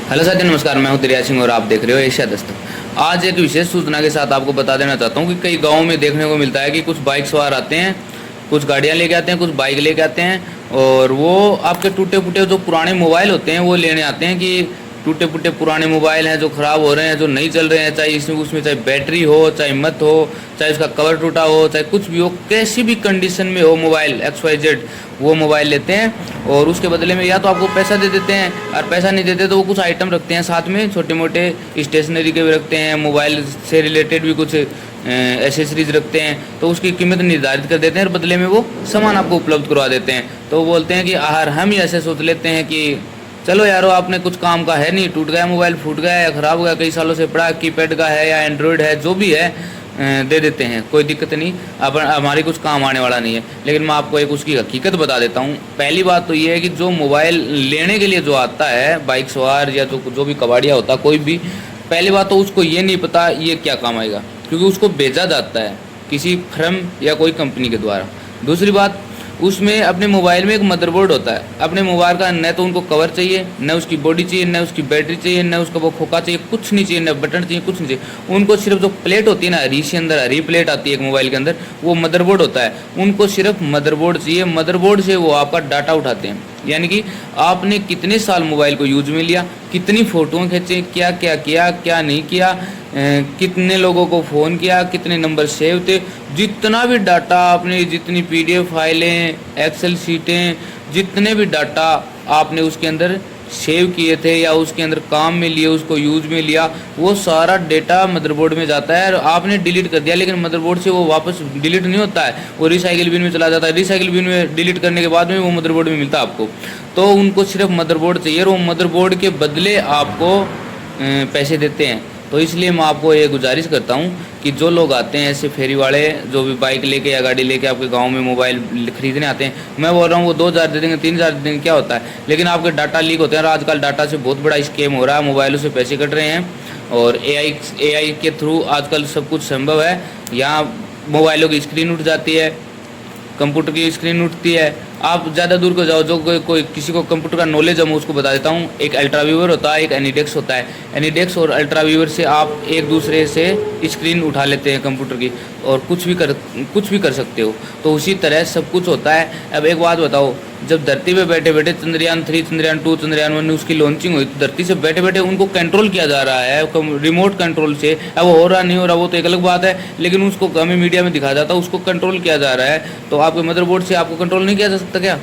Hello साथी, नमस्कार। मैं हूं दरिया सिंह और आप देख रहे हो एशिया दस्तक। आज एक विशेष सूचना के साथ आपको बता देना चाहता हूं कि कई गांवों में देखने को मिलता है कि कुछ बाइक सवार आते हैं, कुछ गाड़ियां लेके आते हैं, कुछ बाइक लेके आते हैं और वो आपके टूटे फूटे जो पुराने मोबाइल होते हैं वो लेने आते हैं कि टूटे फूटे पुराने मोबाइल हैं जो ख़राब हो रहे हैं, जो नहीं चल रहे हैं, चाहे इसमें उसमें चाहे बैटरी हो, चाहे मत हो, चाहे उसका कवर टूटा हो, चाहे कुछ भी हो, कैसी भी कंडीशन में हो मोबाइल XYZ, वो मोबाइल लेते हैं और उसके बदले में या तो आपको पैसा दे देते हैं और पैसा नहीं देते तो वो कुछ आइटम रखते हैं साथ में, छोटे मोटे स्टेशनरी के भी रखते हैं, मोबाइल से रिलेटेड भी कुछ एसेसरीज रखते हैं, तो उसकी कीमत निर्धारित कर देते हैं और बदले में वो सामान आपको उपलब्ध करवा देते हैं। तो वो बोलते हैं कि हम ही ऐसे सोच लेते हैं कि चलो यारो, आपने कुछ काम का है नहीं, टूट गया मोबाइल, फूट गया या ख़राब हो गया, कई सालों से पड़ा, कीपैड का है या एंड्रॉयड है, जो भी है दे देते हैं, कोई दिक्कत नहीं, अब हमारी कुछ काम आने वाला नहीं है। लेकिन मैं आपको एक उसकी हकीकत बता देता हूँ। पहली बात तो ये है कि जो मोबाइल लेने के लिए जो आता है बाइक सवार या जो भी कबाड़िया होता है कोई भी, पहली बात तो उसको ये नहीं पता ये क्या काम आएगा, क्योंकि उसको भेजा जाता है किसी फर्म या कोई कंपनी के द्वारा। दूसरी बात, उसमें अपने मोबाइल में एक मदरबोर्ड होता है। अपने मोबाइल का न तो उनको कवर चाहिए, न उसकी बॉडी चाहिए, न उसकी बैटरी चाहिए, न उसका वो खोखा चाहिए, कुछ नहीं चाहिए, न बटन चाहिए, कुछ नहीं चाहिए। उनको सिर्फ जो प्लेट होती है ना, हरी से अंदर हरी प्लेट आती है एक मोबाइल के अंदर, वो मदरबोर्ड होता है। उनको सिर्फ मदरबोर्ड चाहिए। मदरबोर्ड से वो आपका डाटा उठाते हैं, यानी कि आपने कितने साल मोबाइल को यूज में लिया, कितनी फ़ोटोएँ खींचे, क्या क्या किया, क्या नहीं किया, कितने लोगों को फ़ोन किया, कितने नंबर सेव थे, जितना भी डाटा आपने, जितनी PDF फाइलें, एक्सेल शीटें, जितने भी डाटा आपने उसके अंदर सेव किए थे या उसके अंदर काम में लिए, उसको यूज में लिया, वो सारा डेटा मदरबोर्ड में जाता है और आपने डिलीट कर दिया, लेकिन मदरबोर्ड से वो वापस डिलीट नहीं होता है, वो रिसाइकिल बिन में चला जाता है। रिसाइकिल बिन में डिलीट करने के बाद में वो मदरबोर्ड में मिलता है आपको। तो उनको सिर्फ मदरबोर्ड चाहिए और वो मदरबोर्ड के बदले आपको पैसे देते हैं। तो इसलिए मैं आपको ये गुजारिश करता हूँ कि जो लोग आते हैं ऐसे फेरी वाले, जो भी बाइक लेके या गाड़ी लेके आपके गांव में मोबाइल खरीदने आते हैं, मैं बोल रहा हूँ वो 2000 दे देंगे, 3000 दे देंगे, क्या होता है, लेकिन आपके डाटा लीक होते हैं और आजकल डाटा से बहुत बड़ा स्कैम हो रहा है, मोबाइलों से पैसे कट रहे हैं और AI के थ्रू आजकल सब कुछ संभव है। यहाँ मोबाइलों की स्क्रीन उठ जाती है, कंप्यूटर की स्क्रीन उठती है। आप ज़्यादा दूर को जाओ, जो कोई किसी को कंप्यूटर का नॉलेज है मैं उसको बता देता हूँ। एक अल्ट्रा व्यूअर होता है, एक एनीडेक्स होता है। एनीडेक्स और अल्ट्रा व्यूअर से आप एक दूसरे से स्क्रीन उठा लेते हैं कंप्यूटर की और कुछ भी कर सकते हो। तो उसी तरह सब कुछ होता है। अब एक बात बताओ, जब धरती पे बैठे बैठे चंद्रयान 3, चंद्रयान 2, चंद्रयान 1 उसकी लॉन्चिंग हुई, तो धरती से बैठे बैठे उनको कंट्रोल किया जा रहा है रिमोट कंट्रोल से। अब वो हो रहा नहीं हो रहा वो तो एक अलग बात है, लेकिन उसको हमें मीडिया में दिखाया जाता है, उसको कंट्रोल किया जा रहा है। तो आपके मदरबोर्ड से आपको कंट्रोल नहीं किया जा सकता क्या?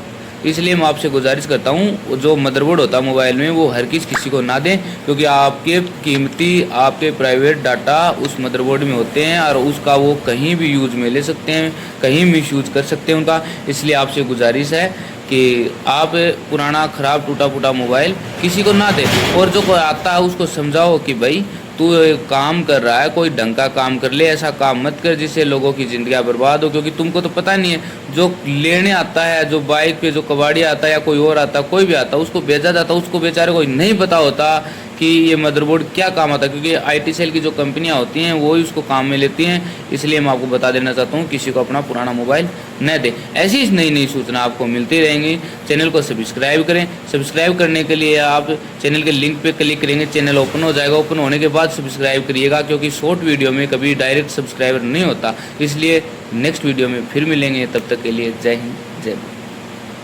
इसलिए मैं आपसे गुजारिश करता हूँ, जो मदरबोर्ड होता है मोबाइल में वो हर किसी को ना दें, क्योंकि आपके कीमती, आपके प्राइवेट डाटा उस मदरबोर्ड में होते हैं और उसका वो कहीं भी यूज में ले सकते हैं, कहीं मिस यूज कर सकते हैं उनका। इसलिए आपसे गुजारिश है कि आप पुराना ख़राब टूटा फूटा मोबाइल किसी को ना दें और जो कोई आता है उसको समझाओ कि भाई तू काम कर रहा है, कोई ढंग का काम कर ले, ऐसा काम मत कर जिससे लोगों की ज़िंदगी बर्बाद हो। क्योंकि तुमको तो पता नहीं है, जो लेने आता है, जो बाइक पे जो कबाड़िया आता है या कोई और आता है, कोई भी आता है, उसको भेजा जाता है, उसको बेचारे को नहीं पता होता कि ये मदरबोर्ड क्या काम आता है, क्योंकि IT सेल की जो कंपनियां होती हैं वो ही उसको काम में लेती हैं। इसलिए मैं आपको बता देना चाहता हूँ, किसी को अपना पुराना मोबाइल न दें। ऐसी ही नई नई सूचना आपको मिलती रहेंगी। चैनल को सब्सक्राइब करें। सब्सक्राइब करने के लिए आप चैनल के लिंक पे क्लिक करेंगे, चैनल ओपन हो जाएगा। ओपन होने के बाद सब्सक्राइब करिएगा, क्योंकि शॉर्ट वीडियो में कभी डायरेक्ट सब्सक्राइबर नहीं होता। इसलिए नेक्स्ट वीडियो में फिर मिलेंगे, तब तक के लिए जय हिंद, जय भारत।